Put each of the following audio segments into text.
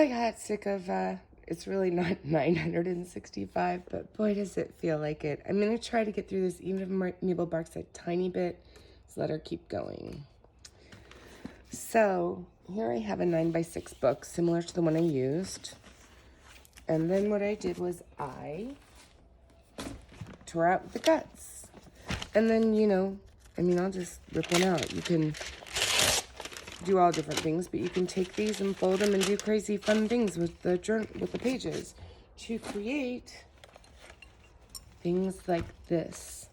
I got sick of, it's really not 965, but boy, does it feel like it. I'm going to try to get through this, even if Mabel barks a tiny bit. Let's let her keep going. So, here I have a 9x6 book, similar to the one I used. And then what I did was I tore out the guts. And then, I'll just rip one out. You can do all different things, but you can take these and fold them and do crazy fun things with the pages to create things like this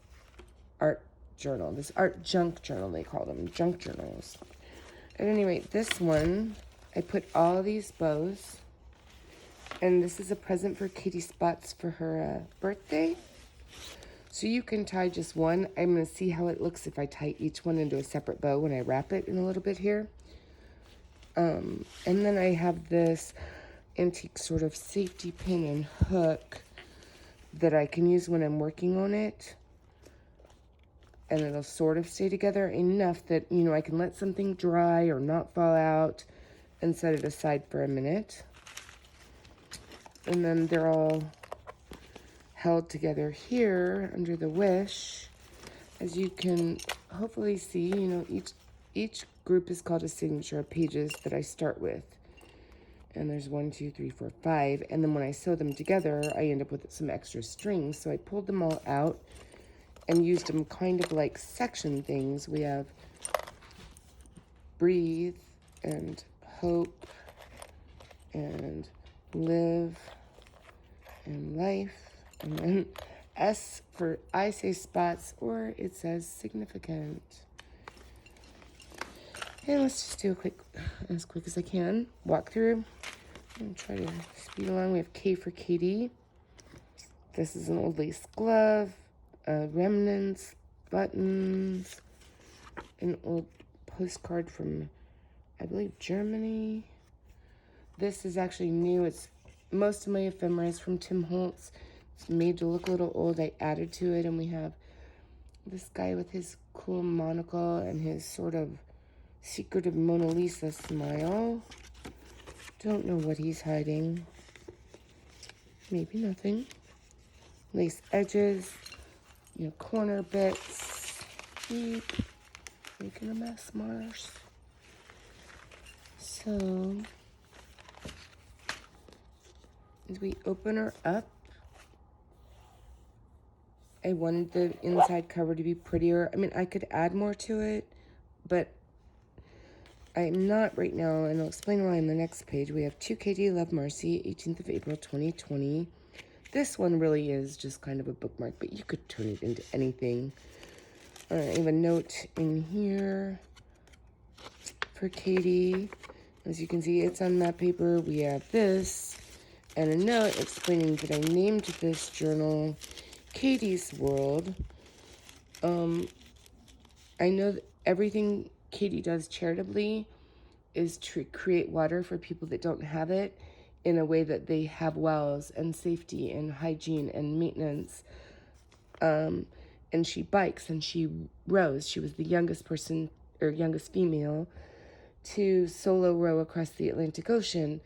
art journal, this art junk journal, they call them, junk journals. At any rate, this one, I put all these bows, and this is a present for Katie Spots for her birthday. So you can tie just one. I'm going to see how it looks if I tie each one into a separate bow when I wrap it in a little bit here. And then I have this antique sort of safety pin and hook that I can use when I'm working on it. And it'll sort of stay together enough that, I can let something dry or not fall out and set it aside for a minute. And then they're all held together here under the wish. As you can hopefully see, each group is called a signature of pages that I start with. And there's 1, 2, 3, 4, 5. And then when I sew them together, I end up with some extra strings. So I pulled them all out and used them kind of like section things. We have breathe and hope and live and life. And then S for I say spots, or it says significant. And let's just do as quick as I can, walk through and try to speed along. We have K for Katie. This is an old lace glove, remnants, buttons, an old postcard from, I believe, Germany. This is actually new. It's most of my ephemera is from Tim Holtz. It's made to look a little old. I added to it, and we have this guy with his cool monocle and his sort of secretive Mona Lisa smile. Don't know what he's hiding. Maybe nothing. Lace edges, corner bits. Beep. Making a mess, Mars. So, as we open her up, I wanted the inside cover to be prettier. I could add more to it, but I'm not right now, and I'll explain why on the next page. We have 2 KD Love Marci, 18th of April, 2020. This one really is just kind of a bookmark, but you could turn it into anything. I have a note in here for Katie. As you can see, it's on that paper. We have this, and a note explaining that I named this journal Katie's World. I know that everything Katie does charitably is to create water for people that don't have it in a way that they have wells and safety and hygiene and maintenance. And she bikes and she rows. She was the youngest person, or youngest female, to solo row across the Atlantic Ocean.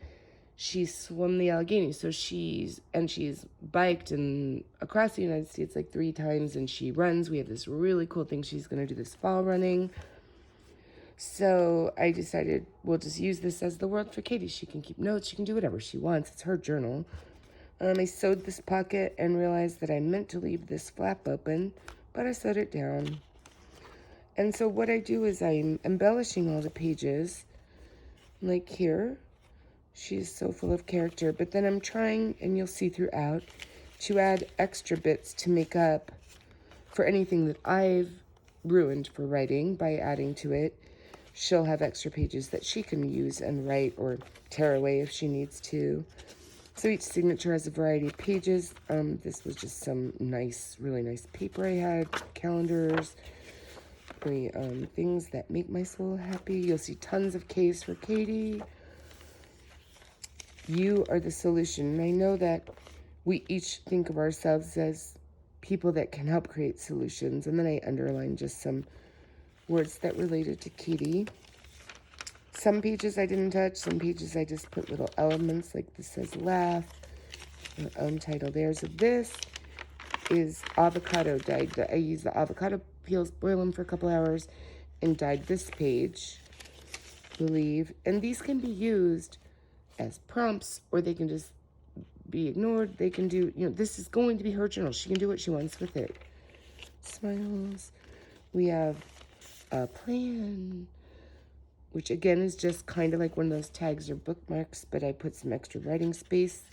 She swam the Allegheny, so she's biked and across the United States like 3 times, and she runs. We have this really cool thing she's going to do this fall running. So I decided we'll just use this as the world for Katie. She can keep notes. She can do whatever she wants. It's her journal. I sewed this pocket and realized that I meant to leave this flap open, but I sewed it down. And so what I do is I'm embellishing all the pages, like here. She's so full of character, but then I'm trying, and you'll see throughout, to add extra bits to make up for anything that I've ruined for writing by adding to it. She'll have extra pages that she can use and write or tear away if she needs to. So each signature has a variety of pages. This was just some really nice paper I had, calendars, things that make my soul happy. You'll see tons of K's for Katie. You are the solution. And I know that we each think of ourselves as people that can help create solutions. And then I underlined just some words that related to Katie. Some pages I didn't touch. Some pages I just put little elements, like this says laugh. Untitled there. So this is avocado dyed. I use the avocado peels, boil them for a couple hours, and dyed this page, I believe. And these can be used as prompts, or they can just be ignored. They can do, this is going to be her journal. She can do what she wants with it. Smiles. We have a plan, which again is just kind of like one of those tags or bookmarks, but I put some extra writing space.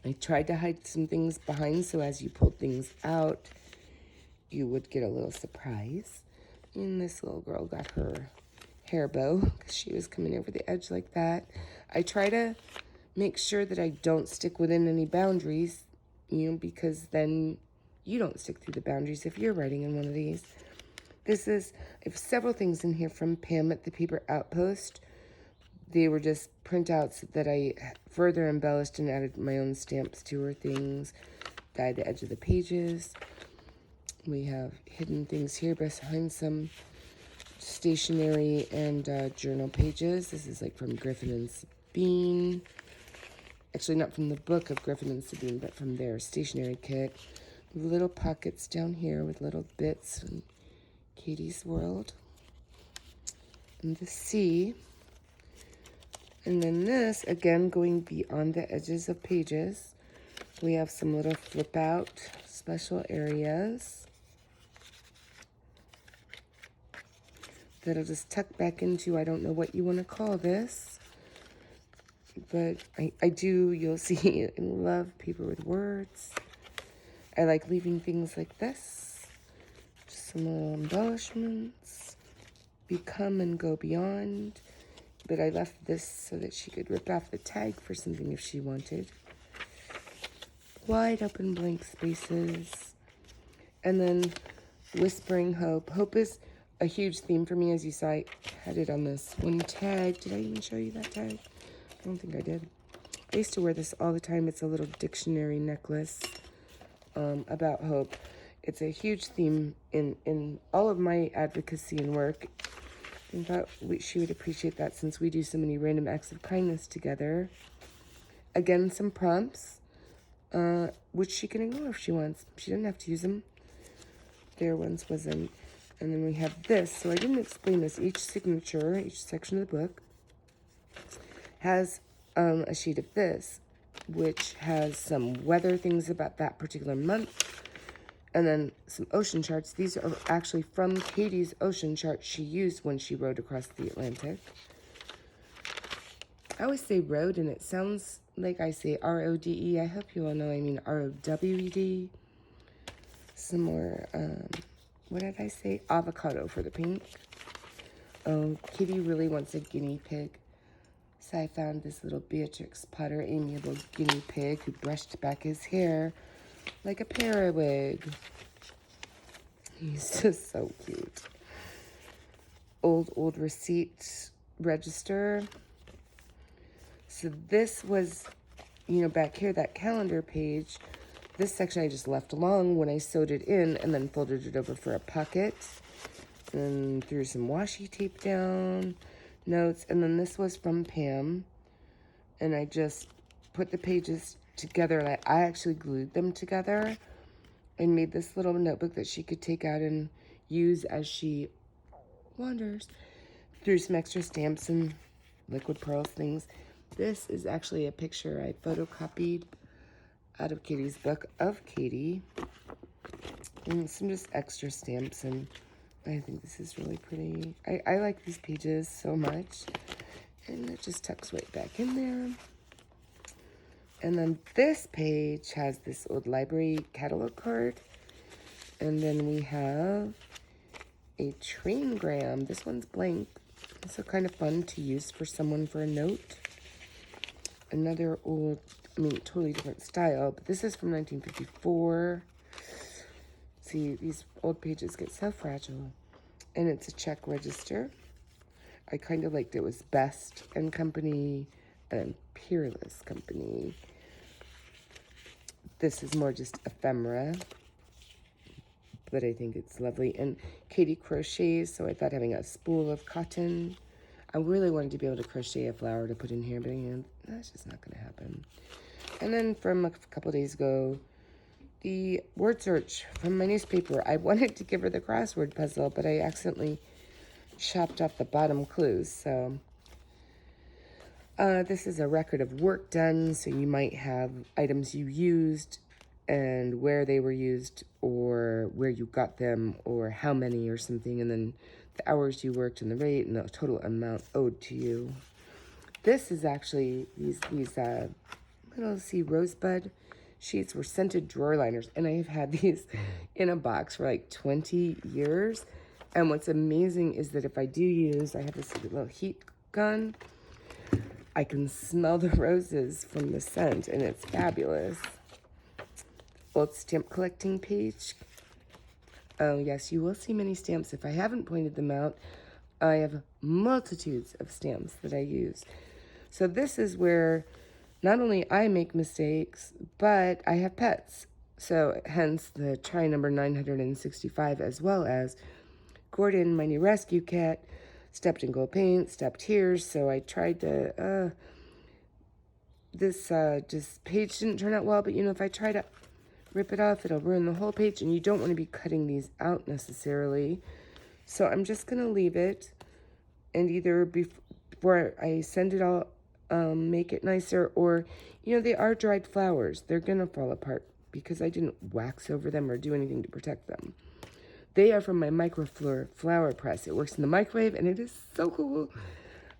I tried to hide some things behind, so as you pulled things out, you would get a little surprise. And this little girl got her hair bow because she was coming over the edge like that. I try to make sure that I don't stick within any boundaries, because then you don't stick through the boundaries if you're writing in one of these. I have several things in here from Pam at the Paper Outpost. They were just printouts that I further embellished and added my own stamps to her things, dyed the edge of the pages. We have hidden things here behind some stationery and journal pages. This is like from Griffin and Sabine. Actually, not from the book of Griffin and Sabine, but from their stationery kit. Little pockets down here with little bits from Katie's World. And the sea. And then this, again, going beyond the edges of pages, we have some little flip out special areas that I'll just tuck back into. I don't know what you want to call this, but I do, you'll see, I love paper with words. I like leaving things like this. Just some little embellishments. Become and go beyond. But I left this so that she could rip off the tag for something if she wanted. Wide open blank spaces. And then Whispering Hope. Hope is a huge theme for me. As you saw, I had it on this one tag. Did I even show you that tag? I don't think I did. I used to wear this all the time. It's a little dictionary necklace about hope. It's a huge theme in all of my advocacy and work. I thought she would appreciate that since we do so many random acts of kindness together. Again, some prompts, which she can ignore if she wants. She doesn't have to use them. There once wasn't. And then we have this. So I didn't explain this. Each signature, each section of the book, has a sheet of this, which has some weather things about that particular month. And then some ocean charts. These are actually from Katie's ocean chart she used when she rode across the Atlantic. I always say rode, and it sounds like I say R-O-D-E. I hope you all know I mean R-O-W-E-D. Some more, what did I say? Avocado for the pink. Oh, Katie really wants a guinea pig. So I found this little Beatrix Potter amiable guinea pig who brushed back his hair like a periwig. He's just so cute. Old receipt register. So this was, back here, that calendar page. This section I just left alone when I sewed it in and then folded it over for a pocket. And threw some washi tape down, notes. And then this was from Pam. And I just put the pages together. I actually glued them together and made this little notebook that she could take out and use as she wanders. Threw some extra stamps and liquid pearls things. This is actually a picture I photocopied out of Katie's book of Katie. And some just extra stamps, and I think this is really pretty. I like these pages so much. And it just tucks right back in there. And then this page has this old library catalog card. And then we have a traingram. This one's blank. So kind of fun to use for someone for a note. Another old, totally different style. But this is from 1954. See, these old pages get so fragile. And it's a check register. I kind of liked it was Best and Company and Peerless Company. This is more just ephemera, but I think it's lovely. And Katie crochets, so I thought having a spool of cotton. I really wanted to be able to crochet a flower to put in here, but you know, that's just not going to happen. And then from a couple days ago, the word search from my newspaper. I wanted to give her the crossword puzzle, but I accidentally chopped off the bottom clues. So this is a record of work done. So you might have items you used and where they were used or where you got them or how many or something. And then the hours you worked and the rate and the total amount owed to you. This is actually these little rosebud sheets were scented drawer liners, and I've had these in a box for like 20 years. And what's amazing is that if I do use, I have this little heat gun, I can smell the roses from the scent, and it's fabulous. Old stamp collecting page. Oh yes, you will see many stamps. If I haven't pointed them out, I have multitudes of stamps that I use. So this is where not only I make mistakes, but I have pets. So hence the try number 965, as well as Gordon, my new rescue cat, stepped in gold paint, stepped here. So I tried to, this page didn't turn out well, but you know, if I try to rip it off, it'll ruin the whole page, and you don't want to be cutting these out necessarily. So I'm just going to leave it, and either before I send it all, make it nicer, or, you know, they are dried flowers. They're going to fall apart because I didn't wax over them or do anything to protect them. They are from my microflora flower press. It works in the microwave, and it is so cool.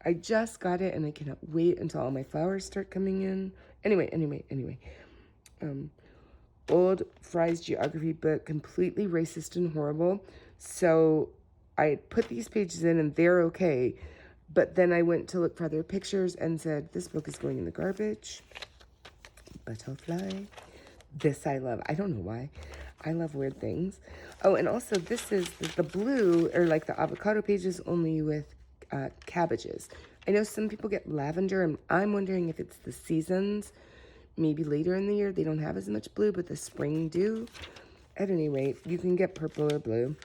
I just got it, and I cannot wait until all my flowers start coming in. Anyway. Old Fry's geography book, completely racist and horrible. So I put these pages in, and they're okay. But then I went to look for other pictures and said, this book is going in the garbage. Butterfly. This I love. I don't know why. I love weird things. Oh, and also this is the blue, or like the avocado pages, only with cabbages. I know some people get lavender, and I'm wondering if it's the seasons. Maybe later in the year they don't have as much blue, but the spring do. At any rate, you can get purple or blue.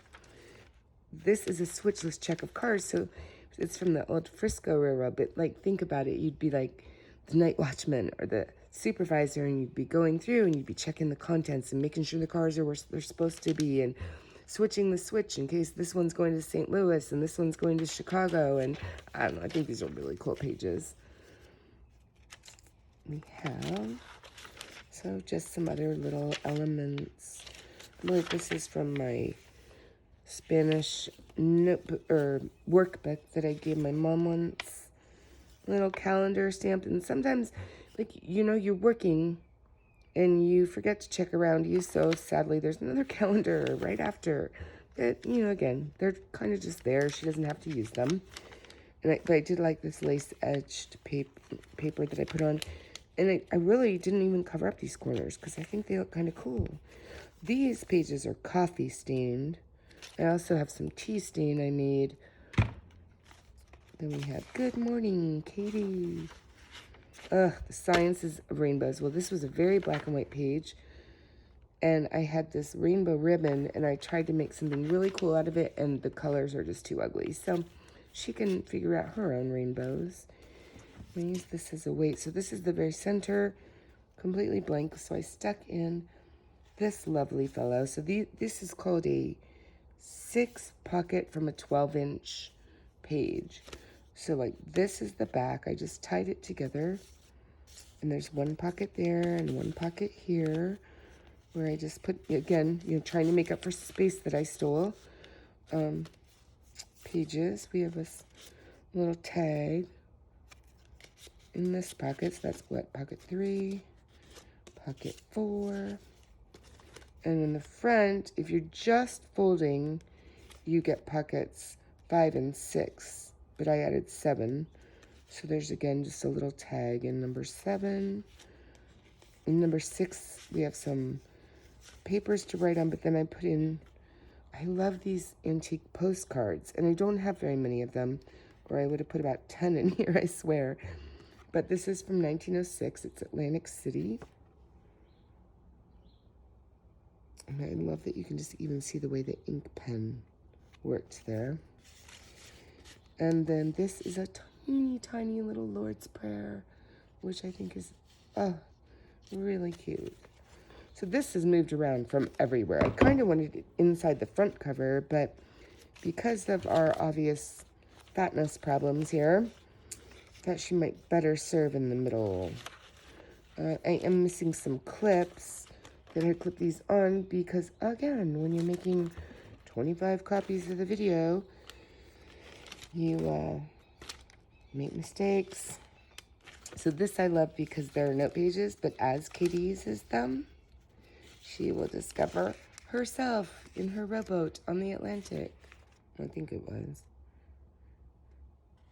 This is a switchless check of cards, so it's from the old Frisco Railroad, but like, think about it. You'd be like the night watchman or the supervisor, and you'd be going through and you'd be checking the contents and making sure the cars are where they're supposed to be, and switching the switch in case this one's going to St. Louis and this one's going to Chicago. And I don't know, I think these are really cool pages. We have, so just some other little elements. Like this is from my Spanish notebook or workbook that I gave my mom once. Little calendar stamped, and sometimes, like, you know, you're working and you forget to check around you, so sadly there's another calendar right after. But, you know, again, they're kind of just there. She doesn't have to use them. And but I did like this lace-edged paper that I put on. And I really didn't even cover up these corners because I think they look kind of cool. These pages are coffee stained. I also have some tea stain I made. Then we have Good Morning, Katie. The Sciences of Rainbows. Well, this was a very black and white page. And I had this rainbow ribbon, and I tried to make something really cool out of it, and the colors are just too ugly. So she can figure out her own rainbows. I'm going to use this as a weight. So this is the very center, completely blank. So I stuck in this lovely fellow. So this is called a 6 pocket from a 12-inch page. So like this is the back. I just tied it together. And there's one pocket there and one pocket here where I just put, again, you know, trying to make up for space that I stole. Pages. We have this little tag in this pocket. So that's what, pocket 3, pocket 4. And in the front, if you're just folding, you get pockets 5 and 6. But I added 7. So there's, again, just a little tag in number 7. In number 6, we have some papers to write on, but then I put in, I love these antique postcards, and I don't have very many of them, or I would have put about 10 in here, I swear. But this is from 1906. It's Atlantic City. And I love that you can just even see the way the ink pen worked there. And then this is a teeny tiny little Lord's Prayer, which I think is really cute. So this has moved around from everywhere. I kind of wanted it inside the front cover, but because of our obvious fatness problems here, thought she might better serve in the middle. I am missing some clips that I clip these on because, again, when you're making 25 copies of the video, you make mistakes. So this I love because there are note pages, but as Katie uses them, she will discover herself in her rowboat on the Atlantic. I think it was.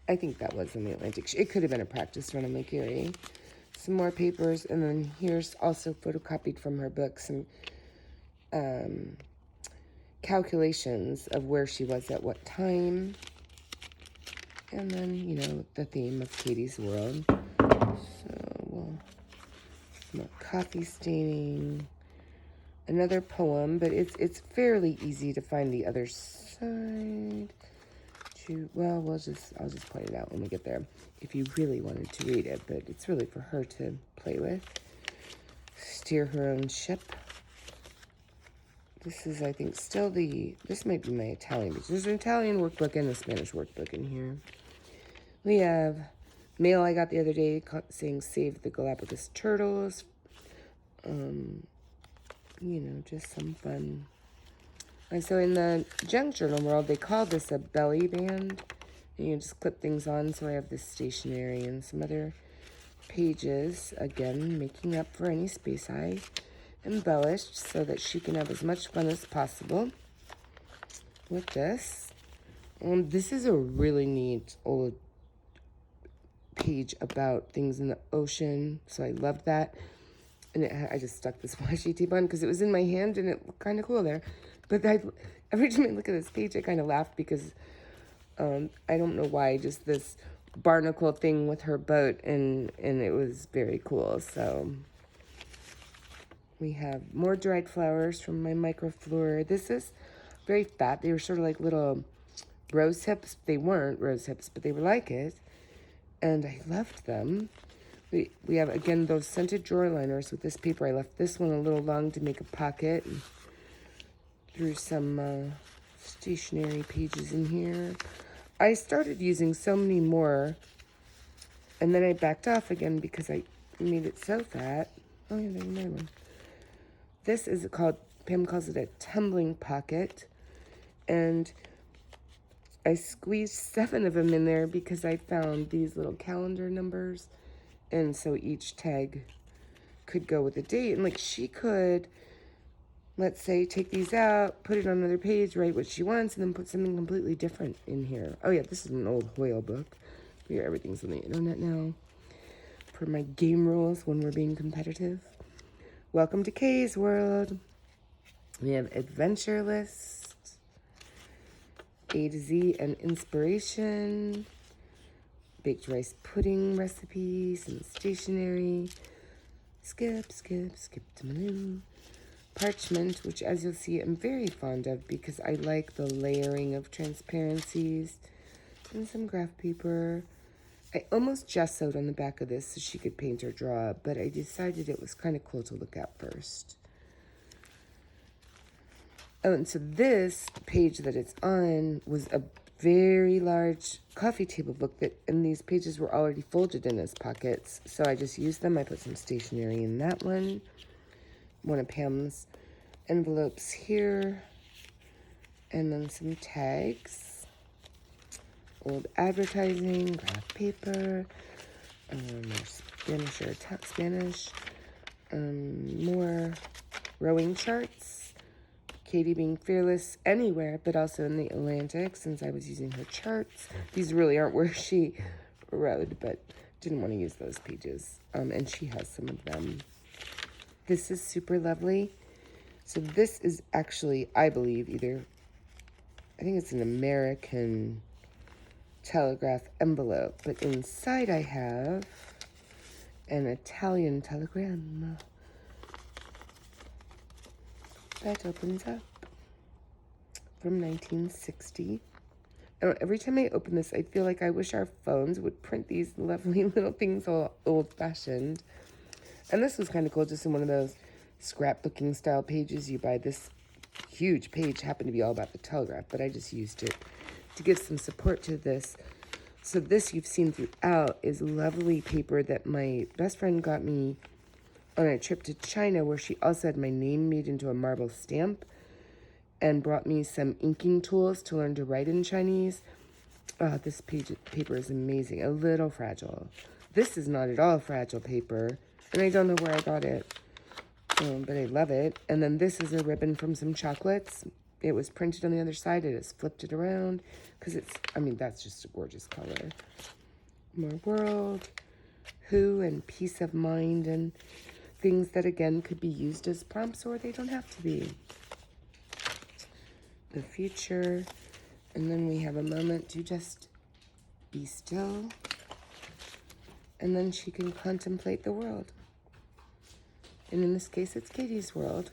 I think that was in the Atlantic. It could have been a practice run on Lake Erie. Some more papers, and then here's also photocopied from her book some calculations of where she was at what time. And then, you know, the theme of Katie's world. So, more coffee staining. Another poem, but it's fairly easy to find the other side. Well, I'll just point it out when we get there if you really wanted to read it, but it's really for her to play with. Steer her own ship. This is, I think, still this might be my Italian, because there's an Italian workbook and a Spanish workbook in here. We have mail I got the other day saying save the Galapagos turtles. You know, just some fun. And so in the junk journal world, they call this a belly band. And you just clip things on. So I have this stationery and some other pages. Again, making up for any space I embellished so that she can have as much fun as possible with this. This is a really neat old page about things in the ocean. So I loved that. And I just stuck this washi tape on because it was in my hand and it looked kind of cool there. But every time I look at this page, I kind of laugh because I don't know why, just this barnacle thing with her boat, and it was very cool. So we have more dried flowers from my microflora. This is very fat. They were sort of like little rose hips. They weren't rose hips, but they were like it. And I loved them. We have, again, those scented drawer liners with this paper. I left this one a little long to make a pocket. And threw some stationery pages in here. I started using so many more, and then I backed off again because I made it so fat. Oh, yeah, there's another one. This is called, Pam calls it a tumbling pocket, and I squeezed 7 of them in there because I found these little calendar numbers, and so each tag could go with a date. And like she could, let's say, take these out, put it on another page, write what she wants, and then put something completely different in here. Oh yeah, this is an old Hoyle book. Everything's on the internet now. For my game rules when we're being competitive. Welcome to Kay's World. We have adventure lists, A to Z and inspiration, baked rice pudding recipes and stationery, skip to menu, parchment, which as you'll see I'm very fond of because I like the layering of transparencies, and some graph paper. I almost gessoed on the back of this so she could paint or draw, but I decided it was kind of cool to look at first. Oh, and so this page that it's on was a very large coffee table book and these pages were already folded in as pockets. So I just used them. I put some stationery in that one of Pam's envelopes here, and then some tags, old advertising, graph paper, more Spanish, more rowing charts. Katie being fearless anywhere, but also in the Atlantic, since I was using her charts. These really aren't where she rowed, but didn't want to use those pages. And she has some of them. This is super lovely. So this is actually, I believe, I think it's an American Telegraph envelope, but inside I have an Italian telegram that opens up from 1960. every time I open this, I feel like I wish our phones would print these lovely little things all old-fashioned. And this was kind of cool, just in one of those scrapbooking style pages you buy. This huge page happened to be all about the Telegraph, but I just used it to give some support to this. So this you've seen throughout is lovely paper that my best friend got me on a trip to China, where she also had my name made into a marble stamp and brought me some inking tools to learn to write in Chinese. Oh, this paper is amazing. A little fragile. This is not at all fragile paper, and I don't know where I got it, but I love it. And then this is a ribbon from some chocolates. It was printed on the other side. I just flipped it around because that's just a gorgeous color. More world, who, and peace of mind, and things that, again, could be used as prompts, or they don't have to be. The future, and then we have a moment to just be still, and then she can contemplate the world. And in this case, it's Katie's world.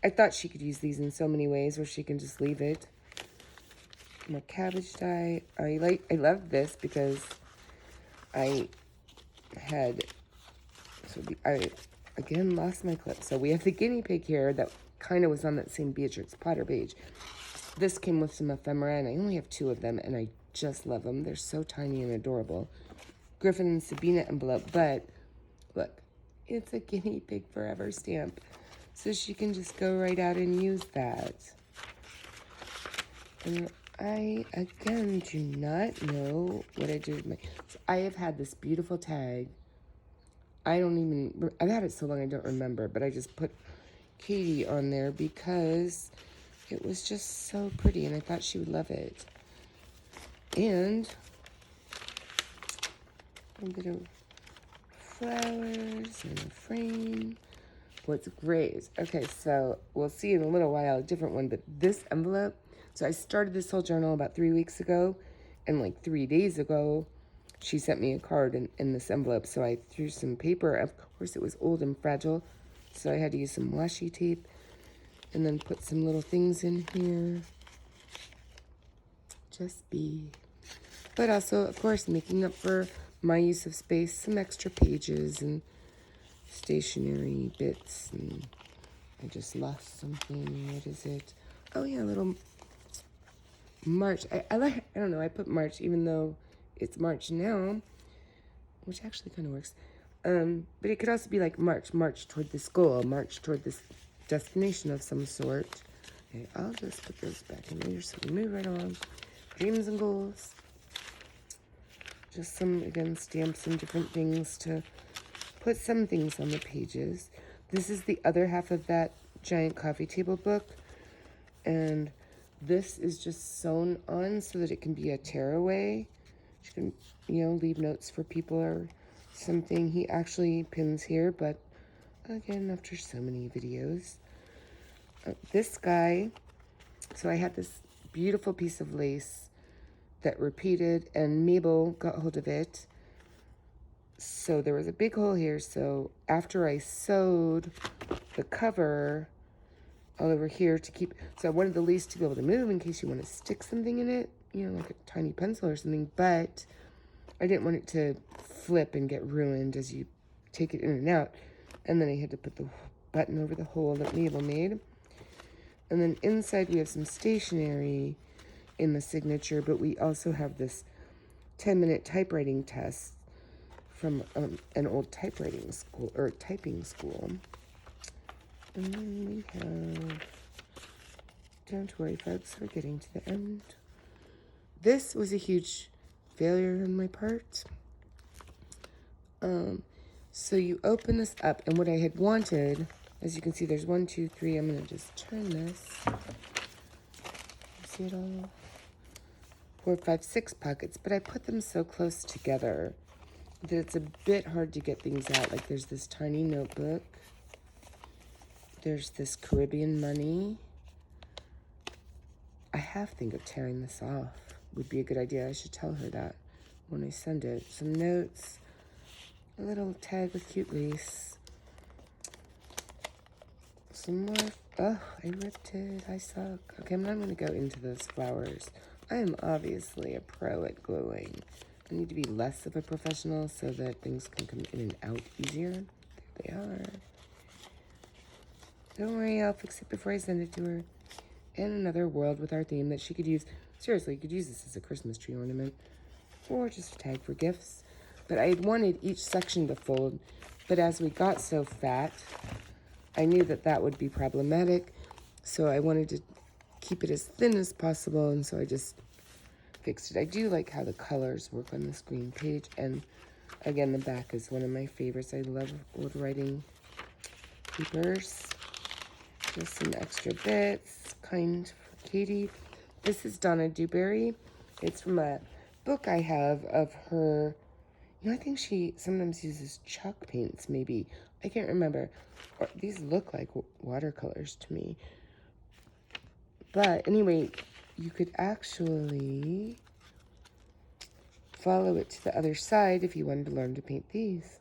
I thought she could use these in so many ways, or she can just leave it. More cabbage dye. I love this because I again lost my clip. So we have the guinea pig here that kind of was on that same Beatrix Potter page. This came with some ephemera, and I only have 2 of them, and I just love them. They're so tiny and adorable. Griffin and Sabina envelope, but look, it's a guinea pig forever stamp. So she can just go right out and use that. And I, again, do not know what I did with my... So I have had this beautiful tag. I've had it so long I don't remember, but I just put Katie on there because it was just so pretty, and I thought she would love it. And a bit of flowers and a frame. What's great is, okay, so we'll see in a little while a different one, but this envelope, so I started this whole journal about 3 weeks ago, and like 3 days ago, she sent me a card in this envelope, so I threw some paper. Of course, it was old and fragile, so I had to use some washi tape, and then put some little things in here. Just be. But also, of course, making up for my use of space, some extra pages and stationery bits, and I just lost something. What is it? Oh yeah, a little March. I don't know, I put March even though it's March now, which actually kind of works. But it could also be like march toward this goal, march toward this destination of some sort. Okay, I'll just put those back in later so we move right on. Dreams and goals. Just some, again, stamps and different things to put some things on the pages. This is the other half of that giant coffee table book. And this is just sewn on so that it can be a tearaway. You can, leave notes for people or something. He actually pins here, but again, after so many videos. This guy, so I had this beautiful piece of lace that repeated, and Mabel got hold of it. So there was a big hole here, so after I sewed the cover all over here to keep, so I wanted the lace to be able to move in case you want to stick something in it, like a tiny pencil or something, but I didn't want it to flip and get ruined as you take it in and out. And then I had to put the button over the hole that Mabel made. And then inside we have some stationery in the signature, but we also have this 10-minute typewriting test from an old typewriting school, or typing school. And then we have, don't worry folks, we're getting to the end. This was a huge failure on my part. So you open this up, and what I had wanted, as you can see, there's 1, 2, 3. I'm gonna just turn this. See it all? 4, 5, 6 pockets, but I put them so close together that it's a bit hard to get things out. Like there's this tiny notebook. There's this Caribbean money. I have think of tearing this off. Would be a good idea. I should tell her that when I send it. Some notes. A little tag with cute lace. Some more. Oh, I ripped it. I suck. Okay, I'm not going to go into those flowers. I am obviously a pro at gluing. I need to be less of a professional so that things can come in and out easier. There they are. Don't worry, I'll fix it before I send it to her. And another world with our theme that she could use. Seriously, you could use this as a Christmas tree ornament. Or just a tag for gifts. But I wanted each section to fold. But as we got so fat, I knew that that would be problematic. So I wanted to keep it as thin as possible. And so I just fixed it. I do like how the colors work on this green page. And again, the back is one of my favorites. I love old writing papers. Just some extra bits. Kind for Katie. This is Donna Dewberry. It's from a book I have of her. You know, I think she sometimes uses chalk paints, maybe. I can't remember. Or, these look like watercolors to me. But anyway, you could actually follow it to the other side if you wanted to learn to paint these.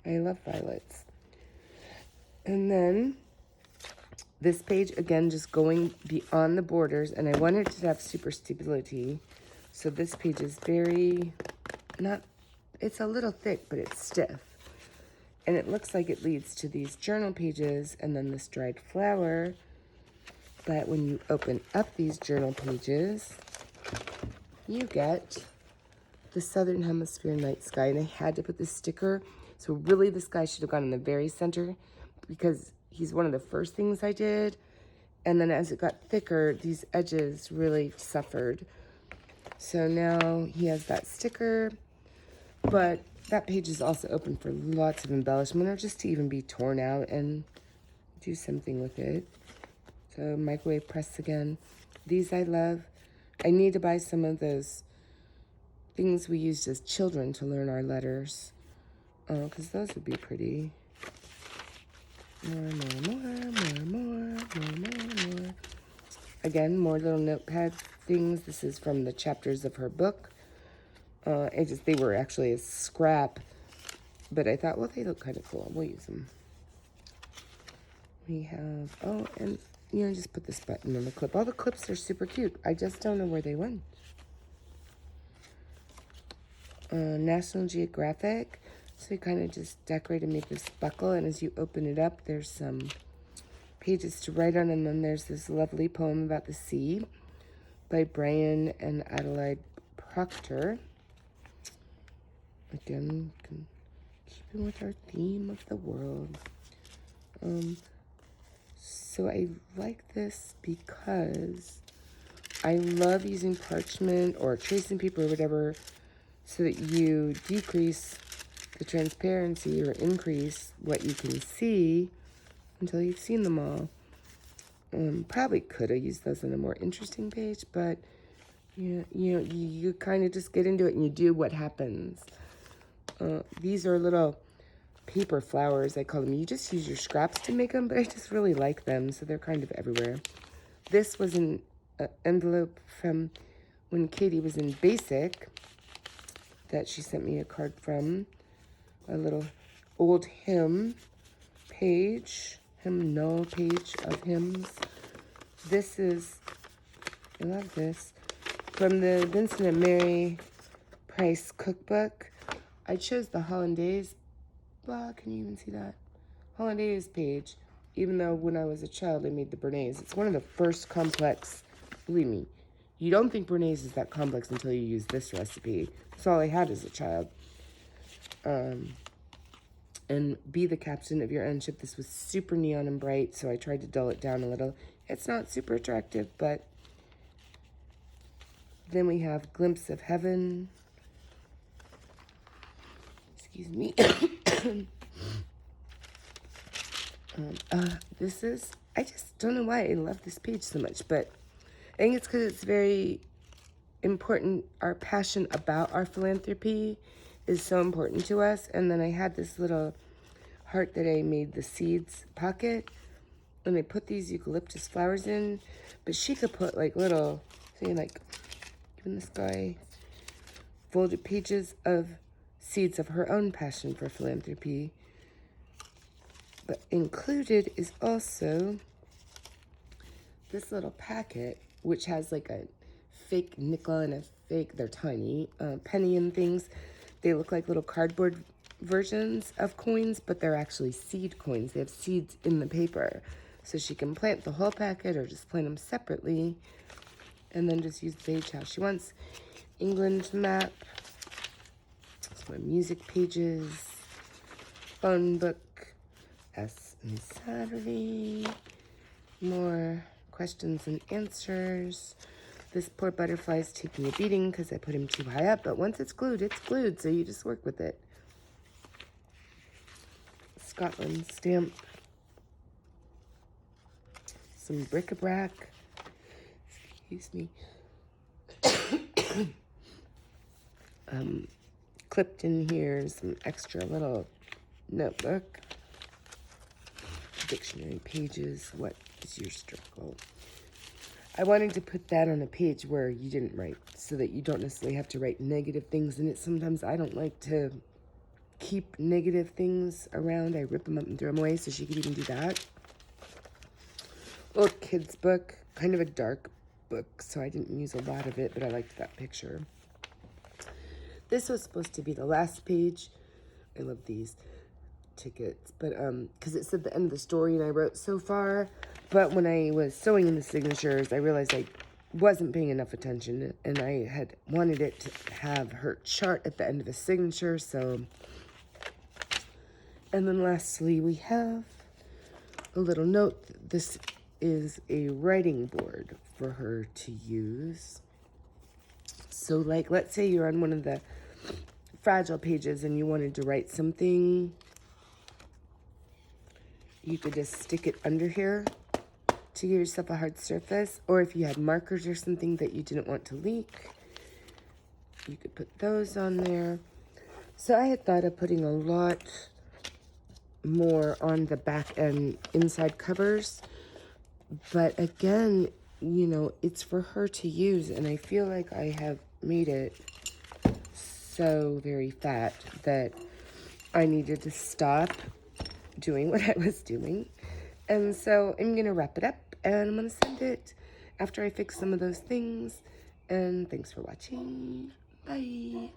I love violets. And then this page, again, just going beyond the borders. And I wanted it to have super stability. So this page is very, it's a little thick, but it's stiff. And it looks like it leads to these journal pages and then this dried flower. But when you open up these journal pages, you get the Southern Hemisphere night sky. And I had to put this sticker. So really this guy should have gone in the very center because he's one of the first things I did. And then as it got thicker, these edges really suffered. So now he has that sticker, but that page is also open for lots of embellishment or just to even be torn out and do something with it. So microwave press again. These I love. I need to buy some of those things we used as children to learn our letters, because those would be pretty. More. Again, more little notepad things. This is from the chapters of her book. They were actually a scrap, but I thought, well, they look kind of cool. We'll use them. We have, and just put this button on the clip. All the clips are super cute. I just don't know where they went. National Geographic. So we kind of just decorate and make this buckle, and as you open it up, there's some pages to write on, and then there's this lovely poem about the sea by Brian and Adelaide Proctor. Again, keeping with our theme of the world. So I like this because I love using parchment or tracing paper or whatever so that you decrease the transparency or increase what you can see until you've seen them all. Probably could have used those on a more interesting page, but you kind of just get into it and you do what happens. These are little paper flowers, I call them. You just use your scraps to make them, but I just really like them, so they're kind of everywhere. This was an envelope from when Katie was in basic that she sent me a card from. A little old hymnal page of hymns. This is, I love this, from the Vincent and Mary Price cookbook. I chose the Hollandaise. Wow, can you even see that? Hollandaise page, even though when I was a child I made the Bernaise. It's one of the first complex, believe me, you don't think Bernaise is that complex until you use this recipe. That's all I had as a child. And be the captain of your own ship. This was super neon and bright, so I tried to dull it down a little. It's not super attractive, but then we have Glimpse of Heaven. Excuse me. This is, I just don't know why I love this page so much, but I think it's because it's very important. Our passion about our philanthropy is so important to us. And then I had this little heart that I made the seeds pocket, and I put these eucalyptus flowers in, but she could put like little, say like, giving this guy folded pages of seeds of her own passion for philanthropy. But included is also this little packet, which has like a fake nickel and a fake, they're tiny, penny and things. They look like little cardboard versions of coins, but they're actually seed coins. They have seeds in the paper. So she can plant the whole packet or just plant them separately and then just use the page how she wants. England map. That's my music pages. Phone book. S and Saturday. More questions and answers. This poor butterfly is taking a beating because I put him too high up, but once it's glued, so you just work with it. Scotland stamp. Some bric-a-brac. Excuse me. Clipped in here, some extra little notebook. Dictionary pages. What is your struggle? I wanted to put that on a page where you didn't write, so that you don't necessarily have to write negative things in it. Sometimes I don't like to keep negative things around. I rip them up and throw them away, so she could even do that. Little kid's book, kind of a dark book, so I didn't use a lot of it, but I liked that picture. This was supposed to be the last page. I love these tickets, but because it said the end of the story and I wrote so far, but when I was sewing in the signatures, I realized I wasn't paying enough attention, and I had wanted it to have her chart at the end of the signature. So, and then lastly, we have a little note. This is a writing board for her to use. So, like, let's say you're on one of the fragile pages and you wanted to write something, you could just stick it under here to give yourself a hard surface. Or if you had markers or something that you didn't want to leak, you could put those on there. So I had thought of putting a lot more on the back and inside covers. But again, you know, it's for her to use. And I feel like I have made it so very fat that I needed to stop doing what I was doing. And so I'm going to wrap it up and I'm going to send it after I fix some of those things. And thanks for watching. Bye.